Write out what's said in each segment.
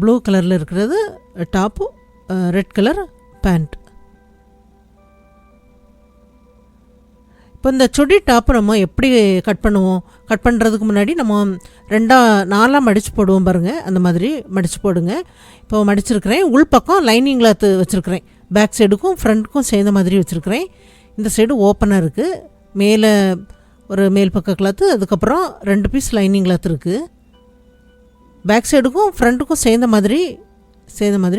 Blue கலரில் இருக்கிறது top, red colour pant. இப்போ இந்த சுடி டாப்பு நம்ம எப்படி கட் பண்ணுவோம்? கட் பண்ணுறதுக்கு முன்னாடி நம்ம 4 மடித்து போடுவோம் பாருங்கள், அந்த மாதிரி மடித்து போடுங்க. இப்போ மடிச்சிருக்கிறேன். உள்பக்கம் லைனிங் கிளாத்து வச்சுருக்கிறேன். பேக் சைடுக்கும் ஃப்ரண்ட்டுக்கும் சேர்ந்த மாதிரி வச்சுருக்கிறேன். இந்த சைடு ஓப்பனாக இருக்குது. மேலே ஒரு மேல் பக்க கிளாத்து, அதுக்கப்புறம் 2 பீஸ் லைனிங் கிளாத் இருக்குது. பேக் சைடுக்கும் ஃப்ரண்ட்டுக்கும் சேர்ந்த மாதிரி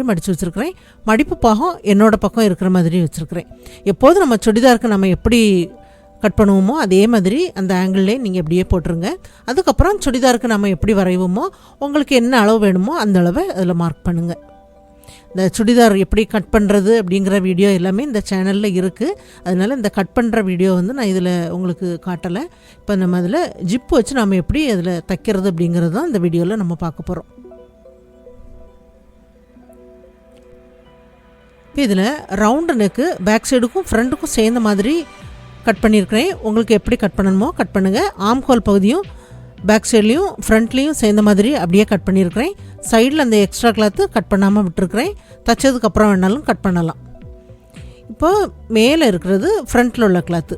மடித்து வச்சுருக்கிறேன். மடிப்பு பாகம் என்னோடய பக்கம் இருக்கிற மாதிரி வச்சுருக்கிறேன். எப்போதும் நம்ம சுடிதாருக்கு நம்ம எப்படி கட் பண்ணுவோமோ அதே மாதிரி அந்த ஆங்கிள்லே நீங்கள் எப்படியே போட்டுருங்க. அதுக்கப்புறம் சுடிதாருக்கு நம்ம எப்படி வரைவோமோ உங்களுக்கு என்ன அளவு வேணுமோ அந்த அளவை அதில் மார்க் பண்ணுங்கள். இந்த சுடிதார் எப்படி கட் பண்ணுறது அப்படிங்கிற வீடியோ எல்லாமே இந்த சேனலில் இருக்குது. அதனால் இந்த கட் பண்ணுற வீடியோ வந்து நான் இதில் உங்களுக்கு காட்டலை. இப்போ நம்ம அதில் ஜிப்பு வச்சு நம்ம எப்படி அதில் தைக்கிறது அப்படிங்கிறது தான் இந்த வீடியோவில் நம்ம பார்க்க போகிறோம். இப்போ இதில் ரவுண்டு நெக்கு பேக் சைடுக்கும் ஃப்ரண்ட்டுக்கும் சேர்ந்த மாதிரி கட் பண்ணியிருக்கிறேன். உங்களுக்கு எப்படி கட் பண்ணணுமோ கட் பண்ணுங்கள். ஆம் ஹோல் பகுதியும் பேக் சைட்லேயும் ஃப்ரண்ட்லேயும் சேர்ந்த மாதிரி அப்படியே கட் பண்ணியிருக்கிறேன். சைடில் அந்த எக்ஸ்ட்ரா கிளாத்து கட் பண்ணாமல் விட்டுருக்கிறேன். தைச்சதுக்கப்புறம் வேணாலும் கட் பண்ணலாம். இப்போ மேலே இருக்கிறது ஃப்ரண்ட்டில் உள்ள கிளாத்து,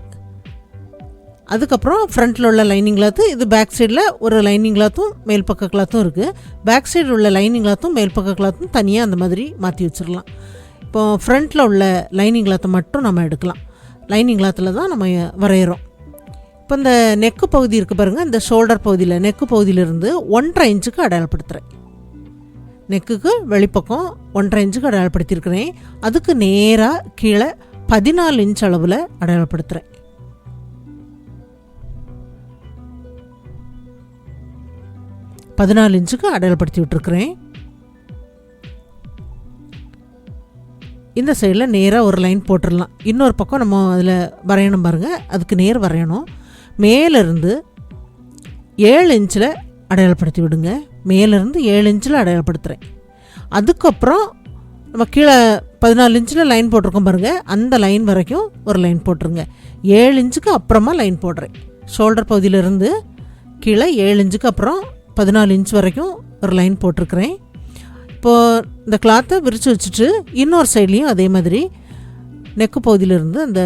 அதுக்கப்புறம் ஃப்ரண்ட்டில் உள்ள லைனிங் கிளாத்து. இது பேக் சைடில் ஒரு லைனிங் கிளாத்தும் மேல் பக்க கிளாத்தும் இருக்குது. பேக் சைடில் உள்ள லைனிங் கிளாத்தும் மேல் பக்க கிளாத்தும் தனியாக அந்த மாதிரி மாற்றி வச்சிடலாம். இப்போ ஃப்ரண்ட்டில் உள்ள லைனிங் கிளாத்தை மட்டும் நம்ம எடுக்கலாம். லைனிங் கிளாத்தில் தான் நம்ம வரைகிறோம். இப்போ இந்த நெக்கு பகுதி இருக்குது பாருங்கள், இந்த ஷோல்டர் பகுதியில் நெக்கு பகுதியிலிருந்து 1.5 இன்ச்சுக்கு அடையாளப்படுத்துகிறேன். நெக்குக்கு வெளிப்பக்கம் 1.5 இன்ச்சுக்கு அடையாளப்படுத்தியிருக்கிறேன். அதுக்கு நேராக கீழே 14 இன்ச் அளவில் அடையாளப்படுத்துகிறேன். இன்ச்சுக்கு அடையாளப்படுத்தி விட்டுருக்குறேன். இந்த சைடில் நேராக ஒரு லைன் போட்டுடலாம். இன்னொரு பக்கம் நம்ம அதில் வரையணும் பாருங்கள், அதுக்கு நேர் வரையணும். மேலேருந்து 7 இன்ச்சில் அடையாளப்படுத்தி விடுங்க. மேலேருந்து 7 இன்ச்சில் அடையாளப்படுத்துகிறேன். அதுக்கப்புறம் நம்ம கீழே 14 இன்ச்சில் லைன் போட்டிருக்கோம் பாருங்கள், அந்த லைன் வரைக்கும் ஒரு லைன் போட்டுருங்க. 7 இன்ச்சுக்கு அப்புறமா லைன் போடுறேன். ஷோல்டர் பகுதியிலேருந்து கீழே 7 இன்ச்சுக்கு அப்புறம் 14 இன்ச் வரைக்கும் ஒரு லைன் போட்டிருக்கிறேன். இப்போது இந்த கிளாத்தை விரித்து வச்சுட்டு இன்னொரு சைட்லேயும் அதே மாதிரி நெக்கு பகுதியிலேருந்து அந்த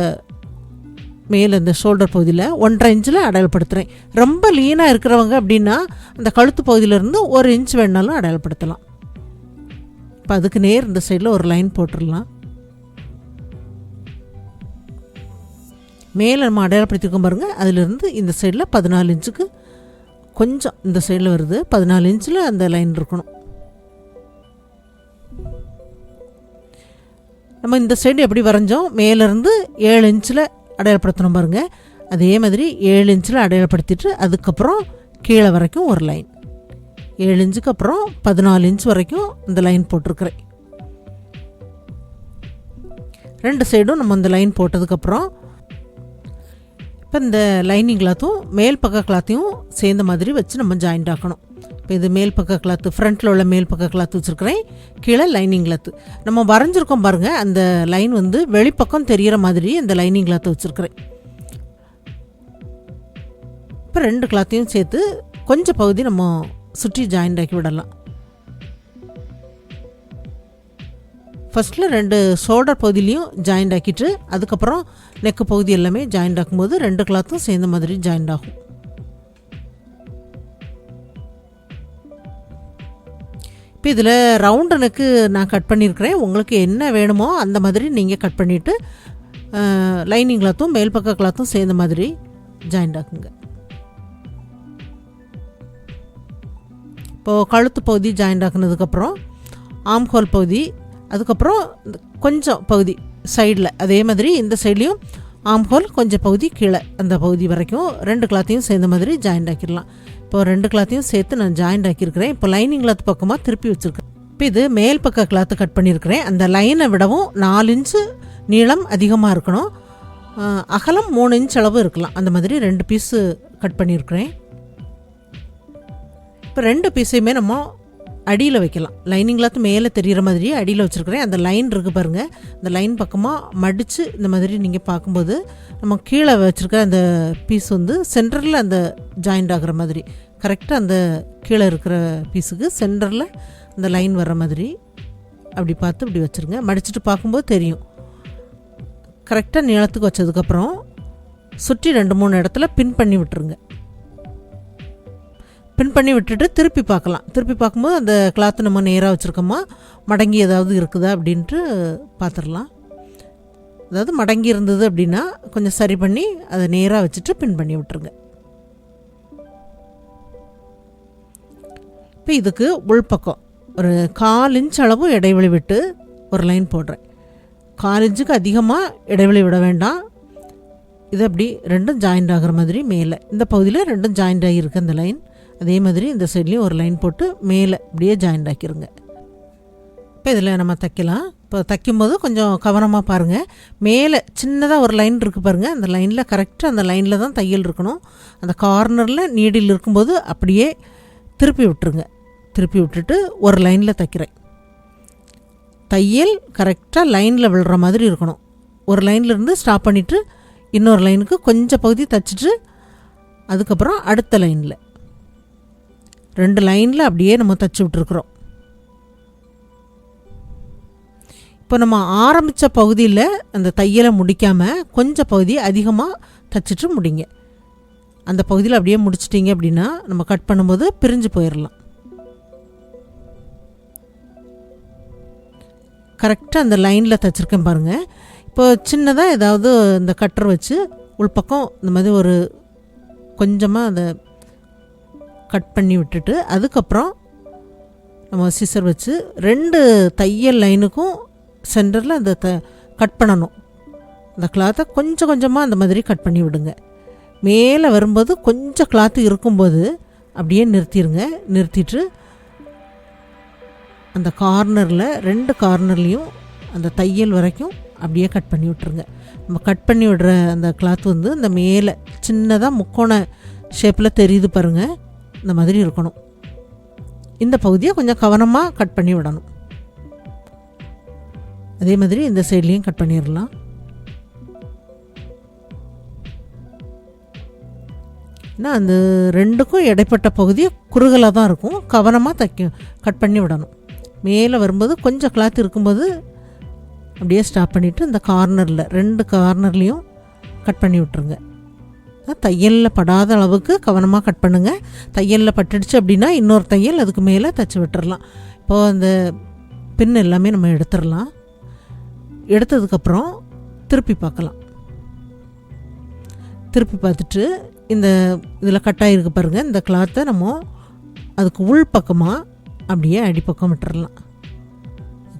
மேலே இந்த ஷோல்டர் பகுதியில் 1.5 இன்ச்சில் அடையாளப்படுத்துகிறேன். ரொம்ப லீனாக இருக்கிறவங்க அப்படின்னா அந்த கழுத்து பகுதியிலேருந்து 1 இன்ச் வேணாலும் அடையாளப்படுத்தலாம். இப்போ அதுக்கு நேர் இந்த சைடில் ஒரு லைன் போட்டுடலாம். மேலே நம்ம அடையாளப்படுத்திருக்கோம் பாருங்கள், அதிலிருந்து இந்த சைடில் 14 இன்ச்சுக்கு கொஞ்சம் இந்த சைடில் வருது. 14 இன்ச்சில் அந்த லைன் இருக்கணும். நம்ம இந்த சைடு எப்படி வரைஞ்சோம், மேலேருந்து 7 இன்ச்சில் அடையாளப்படுத்தணும் பாருங்கள், அதே மாதிரி 7 இன்ச்சில் அடையாளப்படுத்திட்டு அதுக்கப்புறம் கீழே வரைக்கும் ஒரு லைன். 7 இன்ச்சுக்கு அப்புறம் 14 இன்ச் வரைக்கும் இந்த லைன் போட்டிருக்கிறேன். 2 சைடும் நம்ம இந்த லைன் போட்டதுக்கப்புறம் இப்போ இந்த லைனிங் கிளாத்தும் மேல் பக்க கிளாத்தையும் சேர்ந்த மாதிரி வச்சு நம்ம ஜாயிண்ட் ஆக்கணும். இப்போ இது மேல் பக்க கிளாத்து, ஃப்ரண்ட்டில் உள்ள மேல் பக்க கிளாத்து வச்சுருக்கிறேன். கீழே லைனிங் கிளாத்து நம்ம வரைஞ்சிருக்கோம் பாருங்கள், அந்த லைன் வந்து வெளிப்பக்கம் தெரிகிற மாதிரி இந்த லைனிங் கிளாத்தை வச்சுருக்கிறேன். இப்போ 2 கிளாத்தையும் சேர்த்து கொஞ்சம் பகுதி நம்ம சுற்றி ஜாயிண்ட் ஆக்கி விடலாம். ஃபஸ்ட்டில் 2 ஷோல்டர் பகுதியிலையும் ஜாயிண்ட் ஆக்கிட்டு அதுக்கப்புறம் நெக்கு பகுதி எல்லாமே ஜாயிண்ட் ஆக்கும்போது 2 கிளாத்தும் சேர்ந்த மாதிரி ஜாயிண்ட் ஆகும். இப்போ இதில் ரவுண்டு நெக்கு நான் கட் பண்ணியிருக்கிறேன். உங்களுக்கு என்ன வேணுமோ அந்த மாதிரி நீங்கள் கட் பண்ணிவிட்டு லைனிங் கிளாத்தும் மேல் பக்க கிளாத்தும் சேர்ந்த மாதிரி ஜாயிண்ட் ஆக்குங்க. இப்போது கழுத்து பகுதி ஜாயிண்ட் ஆக்குனதுக்கப்புறம் ஆம் ஹோல் பகுதி, அதுக்கப்புறம் கொஞ்சம் பகுதி சைடில் அதே மாதிரி இந்த சைட்லேயும் ஆம் ஹோல் கொஞ்சம் பகுதி கீழே அந்த பகுதி வரைக்கும் 2 கிளாத்தையும் சேர்ந்த மாதிரி ஜாயிண்ட் ஆக்கிடலாம். இப்போ 2 கிளாத்தையும் சேர்த்து நான் ஜாயிண்ட் ஆக்கியிருக்கிறேன். இப்போ லைனிங் கிளாத் பக்கமாக திருப்பி வச்சுருக்கேன். இப்போ இது மேல் பக்க கிளாத்து கட் பண்ணியிருக்கிறேன். அந்த லைனை விடவும் 4 இன்ச்சு நீளம் அதிகமாக இருக்கணும். அகலம் 3 இன்ச் அளவு இருக்கலாம். அந்த மாதிரி 2 பீஸு கட் பண்ணியிருக்கிறேன். இப்போ 2 பீஸையுமே நம்ம அடியில் வைக்கலாம். லைனிங் கிளாத் மேலே தெரிகிற மாதிரி அடியில் வச்சுருக்கிறேன். அந்த லைன் இருக்குது பாருங்கள், அந்த லைன் பக்கமாக மடித்து இந்த மாதிரி நீங்கள் பார்க்கும்போது நம்ம கீழே வச்சுருக்க அந்த பீஸ் வந்து சென்டரில் அந்த ஜாயிண்ட் ஆகிற மாதிரி கரெக்டாக அந்த கீழே இருக்கிற பீஸுக்கு சென்டரில் இந்த லைன் வர்ற மாதிரி அப்படி பார்த்து இப்படி வச்சுருங்க. மடிச்சுட்டு பார்க்கும்போது தெரியும். கரெக்டாக நீளத்துக்கு வச்சதுக்கப்புறம் சுற்றி 2-3 இடத்துல பின் பண்ணி விட்டுருங்க. பின் பண்ணி விட்டுட்டு திருப்பி பார்க்கலாம். திருப்பி பார்க்கும்போது அந்த கிளாத்து நம்ம நேராக வச்சுருக்கோமா, மடங்கி ஏதாவது இருக்குதா அப்படின்ட்டு பார்த்துடலாம். அதாவது மடங்கி இருந்தது அப்படின்னா கொஞ்சம் சரி பண்ணி அதை நேராக வச்சுட்டு பின் பண்ணி விட்டுருங்க. இப்போ இதுக்கு உள்பக்கம் ஒரு 1/4 இன்ச் அளவு இடைவெளி விட்டு ஒரு லைன் போடுறேன். 1/4 இன்ச்சுக்கு அதிகமாக இடைவெளி விட வேண்டாம். இது அப்படி ரெண்டும் ஜாயிண்ட் ஆகிற மாதிரி மேலே இந்த பகுதியில் ரெண்டும் ஜாயிண்ட் ஆகியிருக்கு அந்த லைன். அதே மாதிரி இந்த சைட்லேயும் ஒரு லைன் போட்டு மேலே அப்படியே ஜாயிண்ட் ஆக்கிடுங்க. இப்போ இதில் நம்ம தைக்கலாம். இப்போ தைக்கும்போது கொஞ்சம் கவனமாக பாருங்கள். மேலே சின்னதாக ஒரு லைன் இருக்குது பாருங்கள். அந்த லைனில் கரெக்டாக அந்த லைனில் தான் தையல் இருக்கணும். அந்த கார்னரில் நீடில் இருக்கும்போது அப்படியே திருப்பி விட்டுருங்க. திருப்பி விட்டுட்டு ஒரு லைனில் தைக்கிறேன். தையல் கரெக்டாக லைனில் விழுற மாதிரி இருக்கணும். ஒரு லைன்லேருந்து ஸ்டாப் பண்ணிவிட்டு இன்னொரு லைனுக்கு கொஞ்சம் பகுதி தைச்சிட்டு அதுக்கப்புறம் அடுத்த லைனில் 2 லைனில் அப்படியே நம்ம தைச்சி விட்டுருக்குறோம். இப்போ நம்ம ஆரம்பித்த பகுதியில் அந்த தையலை முடிக்காமல் கொஞ்சம் பகுதி அதிகமாக தைச்சிட்டு முடிங்க. அந்த பகுதியில் அப்படியே முடிச்சிட்டிங்க அப்படின்னா நம்ம கட் பண்ணும்போது பிரிஞ்சு போயிடலாம். கரெக்டாக அந்த லைனில் தைச்சிருக்கேன் பாருங்கள். இப்போ சின்னதாக ஏதாவது இந்த கட்டர் வச்சு உள்பக்கம் இந்த மாதிரி ஒரு கொஞ்சமாக அதை கட் பண்ணி விட்டுட்டு அதுக்கப்புறம் நம்ம சிசர் வச்சு 2 தையல் லைனுக்கும் சென்டரில் அந்த கட் பண்ணணும். அந்த கிளாத்தை கொஞ்சம் கொஞ்சமாக அந்த மாதிரி கட் பண்ணி விடுங்க. மேலே வரும்போது கொஞ்சம் கிளாத்து இருக்கும்போது அப்படியே நிறுத்திடுங்க. நிறுத்திட்டு அந்த கார்னரில் 2 கார்னர்லேயும் அந்த தையல் வரைக்கும் அப்படியே கட் பண்ணி விட்டுருங்க. நம்ம கட் பண்ணி விடுற அந்த கிளாத்து வந்து இந்த மேலே சின்னதாக முக்கோண ஷேப்பில் தெரியுது பாருங்கள். இந்த மாதிரி இருக்கணும். இந்த பகுதியை கொஞ்சம் கவனமாக கட் பண்ணி விடணும். அதே மாதிரி இந்த சைட்லேயும் கட் பண்ணிடலாம். ஏன்னா அந்த 2க்கும் இடைப்பட்ட பகுதி குறுகலாக தான் இருக்கும். கவனமாக கட் பண்ணி விடணும். மேலே வரும்போது கொஞ்சம் கிளாத் இருக்கும்போது அப்படியே ஸ்டாப் பண்ணிவிட்டு இந்த கார்னரில் 2 கார்னர்லேயும் கட் பண்ணி விட்டுருங்க. தையலில் படாத அளவுக்கு கவனமாக கட் பண்ணுங்கள். தையலில் பட்டுடுச்சு அப்படின்னா இன்னொரு தையல் அதுக்கு மேலே தைச்சி விட்டுறலாம். இப்போது அந்த பின் எல்லாமே நம்ம எடுத்துடலாம். எடுத்ததுக்கப்புறம் திருப்பி பார்க்கலாம். திருப்பி பார்த்துட்டு இந்த இதில் கட்டாயிருக்கு பாருங்கள். இந்த கிளாத்தை நம்ம அதுக்கு உள் பக்கமாக அப்படியே அடிப்பக்கம் விட்டுறலாம்.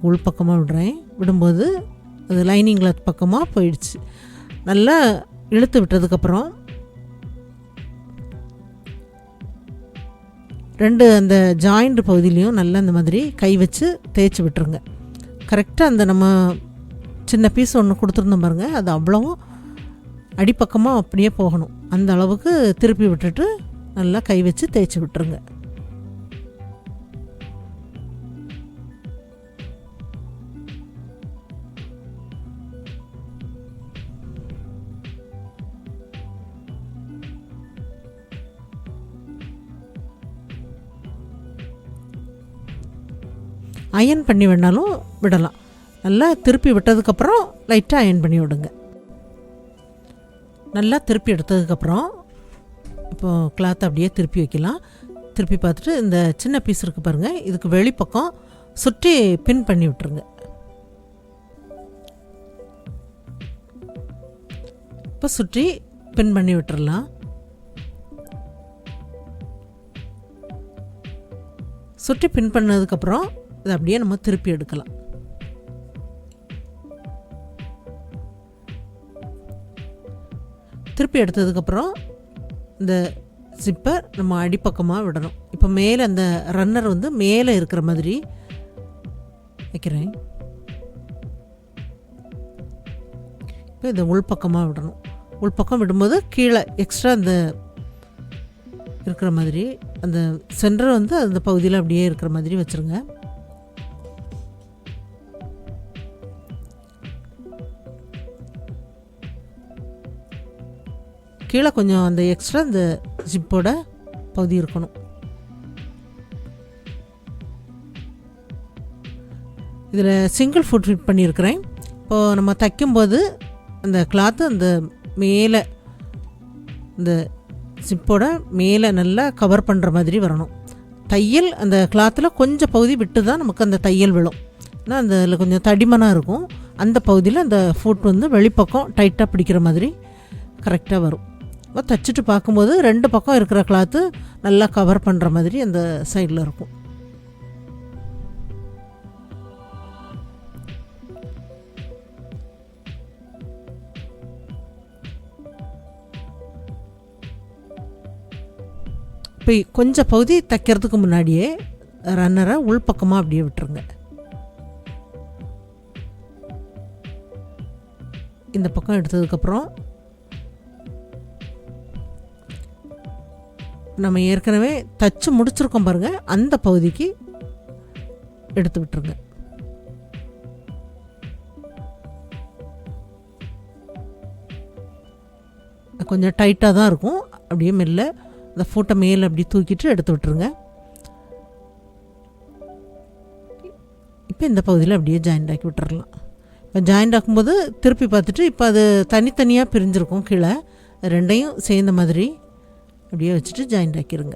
உள் பக்கமாக விடுறேன். விடும்போது அது லைனிங் கிளாத் பக்கமாக போயிடுச்சு. நல்லா இழுத்து விட்டதுக்கப்புறம் 2 அந்த ஜாயிண்ட் பகுதியிலையும் நல்லா இந்த மாதிரி கை வச்சு தேய்ச்சி விட்டுருங்க. கரெக்டாக அந்த நம்ம சின்ன பீஸ் ஒன்று கொடுத்துருந்தோம் பாருங்கள். அது அவ்வளவும் அடிப்பக்கமாக அப்படியே போகணும். அந்த அளவுக்கு திருப்பி விட்டுட்டு நல்லா கை வச்சு தேய்ச்சி விட்டுருங்க. அயன் பண்ணி வேணாலும் விடலாம். நல்லா திருப்பி விட்டதுக்கப்புறம் லைட்டாக அயன் பண்ணி விடுங்க. நல்லா திருப்பி எடுத்ததுக்கப்புறம் இப்போது கிளாத்தை அப்படியே திருப்பி வைக்கலாம். திருப்பி பார்த்துட்டு இந்த சின்ன பீஸ் இருக்குது பாருங்கள். இதுக்கு வெளிப்பக்கம் சுற்றி பின் பண்ணி விட்டுருங்க. இப்போ சுற்றி பின் பண்ணி விட்டுறலாம். சுற்றி பின் பண்ணதுக்கப்புறம் இதை அப்படியே நம்ம திருப்பி எடுக்கலாம். திருப்பி எடுத்ததுக்கப்புறம் இந்த ஜிப்பை நம்ம அடிப்பக்கமாக விடணும். இப்போ மேலே அந்த ரன்னர் வந்து மேலே இருக்கிற மாதிரி வைக்கிறேன். இப்போ இதை உள்பக்கமாக விடணும். உள்பக்கம் விடும்போது கீழே எக்ஸ்ட்ரா அந்த இருக்கிற மாதிரி அந்த சென்டர் வந்து அந்த பகுதியில் அப்படியே இருக்கிற மாதிரி வச்சுருங்க. கீழே கொஞ்சம் அந்த எக்ஸ்ட்ரா இந்த ஜிப்போட பகுதி இருக்கணும். இதில் சிங்கிள் ஃபுட் ஃபிட் பண்ணியிருக்கிறேன். இப்போது நம்ம தைக்கும்போது அந்த கிளாத்து அந்த மேலே இந்த ஜிப்போட மேலே நல்லா கவர் பண்ணுற மாதிரி வரணும். தையல் அந்த கிளாத்தில் கொஞ்சம் பகுதி விட்டு தான் நமக்கு அந்த தையல் விழும். ஏன்னா அந்த அதில் கொஞ்சம் தடிமனாக இருக்கும். அந்த பகுதியில் அந்த ஃபுட் வந்து வெளிப்பக்கம் டைட்டாக பிடிக்கிற மாதிரி கரெக்டாக வரும். இப்போ தைச்சிட்டு பார்க்கும்போது 2 பக்கம் இருக்கிற கிளாத்து நல்லா கவர் பண்ணுற மாதிரி அந்த சைடில் இருக்கும். இப்போ கொஞ்சம் பகுதி தைக்கிறதுக்கு முன்னாடியே ரன்னரை உள்பக்கமாக அப்படியே விட்டுருங்க. இந்த பக்கம் எடுத்ததுக்கப்புறம் நம்ம ஏற்கனவே தச்சு முடிச்சிருக்கோம் பாருங்கள், அந்த பகுதிக்கு எடுத்து விட்டுருங்க. கொஞ்சம் டைட்டாக தான் இருக்கும். அப்படியே மெல்ல அந்த ஃபோட்டோ மேலே அப்படி தூக்கிட்டு எடுத்து விட்டுருங்க. இப்போ இந்த பகுதியில் அப்படியே ஜாயிண்ட் ஆக்கி விட்டுறலாம். இப்போ ஜாயிண்ட் ஆக்கும்போது திருப்பி பார்த்துட்டு இப்போ அது தனித்தனியாக பிரிஞ்சிருக்கும். கீழே ரெண்டையும் சேர்ந்த மாதிரி அப்படியே வச்சுட்டு ஜாயிண்ட் ஆக்கிடுங்க.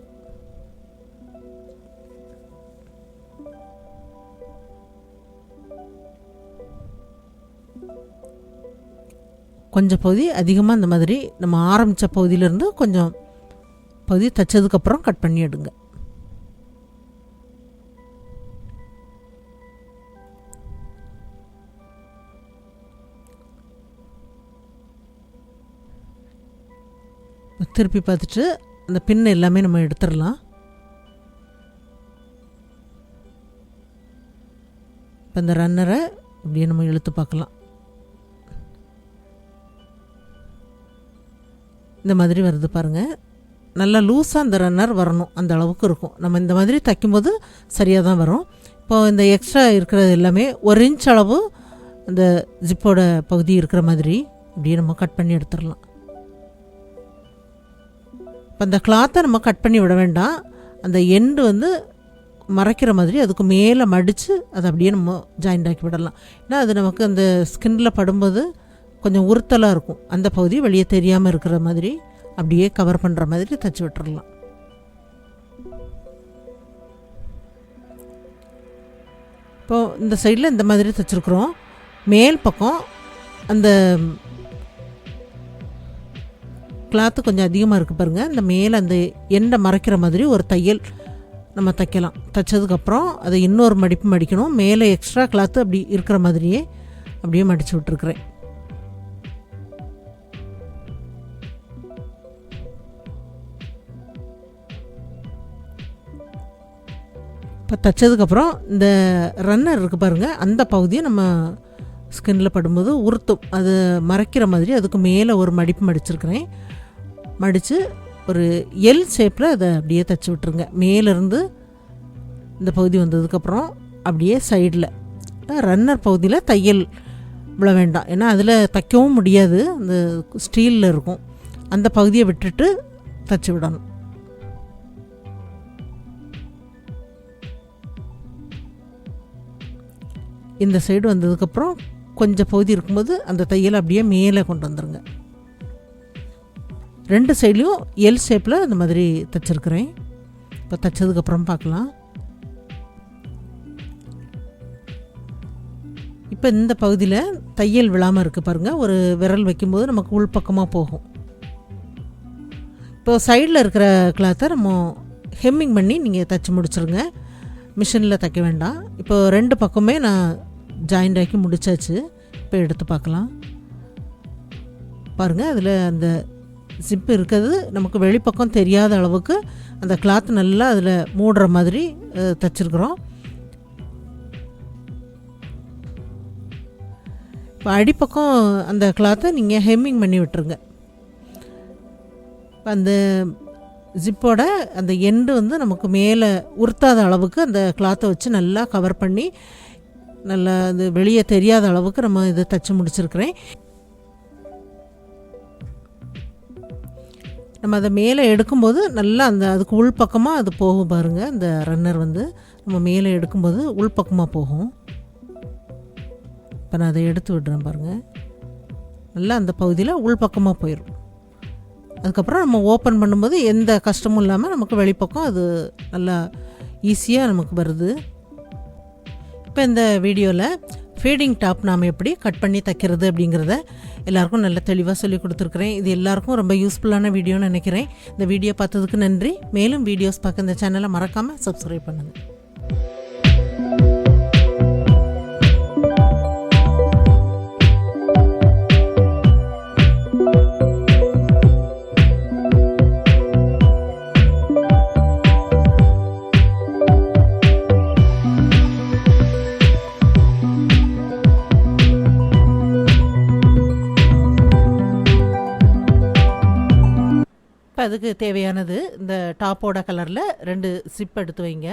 கொஞ்சம் பகுதி அதிகமாக இந்த மாதிரி நம்ம ஆரம்பித்த பகுதியிலேருந்து கொஞ்சம் பகுதி தைச்சதுக்கப்புறம் கட் பண்ணி எடுங்க. திருப்பி பார்த்துட்டு அந்த பின் எல்லாமே நம்ம எடுத்துடலாம். இப்போ இந்த ரன்னரை இப்படியே நம்ம இழுத்து பார்க்கலாம். இந்த மாதிரி வருது பாருங்கள். நல்லா லூஸாக அந்த ரன்னர் வரணும், அந்த அளவுக்கு இருக்கும். நம்ம இந்த மாதிரி தைக்கும்போது சரியாக தான் வரும். இப்போது இந்த எக்ஸ்ட்ரா இருக்கிறது எல்லாமே 1 இன்ச் அளவு அந்த ஜிப்போட பகுதி இருக்கிற மாதிரி இப்படியே நம்ம கட் பண்ணி எடுத்துடலாம். இப்போ அந்த கிளாத்தை நம்ம கட் பண்ணி விட வேண்டாம். அந்த எண்டு வந்து மறைக்கிற மாதிரி அதுக்கு மேலே மடித்து அதை அப்படியே நம்ம ஜாயிண்ட் ஆக்கி விடலாம். ஏன்னா அது நமக்கு அந்த ஸ்கின்னில் படும்போது கொஞ்சம் உறுத்தலாக இருக்கும். அந்த பகுதி வெளியே தெரியாமல் இருக்கிற மாதிரி அப்படியே கவர் பண்ணுற மாதிரி தைச்சி விட்டுறலாம். இப்போது இந்த சைடில் இந்த மாதிரி தைச்சிருக்குறோம். மேல் பக்கம் அந்த கிளாத்து கொஞ்சம் அதிகமாக இருக்குது பாருங்கள். அந்த மேலே அந்த எண்டை மறைக்கிற மாதிரி ஒரு தையல் நம்ம தைக்கலாம். தைச்சதுக்கப்புறம் அதை இன்னொரு மடிப்பு மடிக்கணும். மேலே எக்ஸ்ட்ரா கிளாத்து அப்படி இருக்கிற மாதிரியே அப்படியே மடித்து விட்டுருக்குறேன். இப்போ தைச்சதுக்கப்புறம் இந்த ரன்னர் இருக்குது பாருங்கள், அந்த பகுதியை நம்ம ஸ்கின்னில் படும்போது உறுத்தும். அது மறைக்கிற மாதிரி அதுக்கு மேலே ஒரு மடிப்பு மடிச்சிருக்கிறேன். மடித்து ஒரு எல் ஷேப்பில் அதை அப்படியே தைச்சி விட்டுருங்க. மேலேருந்து இந்த பகுதி வந்ததுக்கப்புறம் அப்படியே சைடில் ரன்னர் பகுதியில் தையல் விழ வேண்டாம். ஏன்னா அதில் தைக்கவும் முடியாது, அந்த ஸ்டீலில் இருக்கும். அந்த பகுதியை விட்டுட்டு தைச்சி விடணும். இந்த சைடு வந்ததுக்கப்புறம் கொஞ்சம் பகுதி இருக்கும்போது அந்த தையல் அப்படியே மேலே கொண்டு வந்துடுங்க. 2 சைட்லேயும் எல் ஷேப்பில் அந்த மாதிரி தைச்சிருக்கிறேன். இப்போ தைச்சதுக்கப்புறம் பார்க்கலாம். இப்போ இந்த பகுதியில் தையல் விழாமல் இருக்குது பாருங்கள். ஒரு விரல் வைக்கும்போது நமக்கு உள்பக்கமாக போகும். இப்போ சைடில் இருக்கிற கிளாத்தை நம்ம ஹெம்மிங் பண்ணி நீங்கள் தைச்சி முடிச்சுருங்க. மிஷினில் தைக்க வேண்டாம். இப்போ 2 பக்கமே நான் ஜாயிண்ட் ஆக்கி முடித்தாச்சு. இப்போ எடுத்து பார்க்கலாம். பாருங்கள், அதில் அந்த ஜிப்பு இருக்கிறது நமக்கு வெளிப்பக்கம் தெரியாத அளவுக்கு அந்த கிளாத் நல்லா அதில் மூடுற மாதிரி தைச்சிருக்கிறோம். இப்போ அடிப்பக்கம் அந்த கிளாத்தை நீங்கள் ஹெம்மிங் பண்ணி விட்டுருங்க. அந்த ஜிப்போட அந்த எண்டு வந்து நமக்கு மேலே உறுத்தாத அளவுக்கு அந்த கிளாத்தை வச்சு நல்லா கவர் பண்ணி நல்லா அது வெளியே தெரியாத அளவுக்கு நம்ம இதை தைச்சி முடிச்சிருக்கிறேன். நம்ம அதை மேலே எடுக்கும்போது நல்லா அந்த அதுக்கு உள்பக்கமாக அது போகும் பாருங்கள். அந்த ரன்னர் வந்து நம்ம மேலே எடுக்கும்போது உள்பக்கமாக போகும். இப்போ நான் அதை எடுத்து விடுறேன் பாருங்கள். நல்லா அந்த பகுதியில் உள்பக்கமாக போயிடும். அதுக்கப்புறம் நம்ம ஓப்பன் பண்ணும்போது எந்த கஷ்டமும் இல்லாமல் நமக்கு வெளிப்பக்கம் அது நல்லா ஈஸியாக நமக்கு வருது. இப்போ இந்த வீடியோவில் ஃபீடிங் டாப் நாம் எப்படி கட் பண்ணி தைக்கிறது அப்படிங்கிறத எல்லாருக்கும் நல்ல தெளிவாக சொல்லி கொடுத்துருக்குறேன். இது எல்லாருக்கும் ரொம்ப யூஸ்ஃபுல்லான வீடியோன்னு நினைக்கிறேன். இந்த வீடியோ பார்த்ததுக்கு நன்றி. மேலும் வீடியோஸ் பார்க்க இந்த சேனலை மறக்காமல் சப்ஸ்கிரைப் பண்ணுங்கள். இப்போ அதுக்கு தேவையானது இந்த டாப்போட கலரில் 2 ஜிப் எடுத்து வைங்க.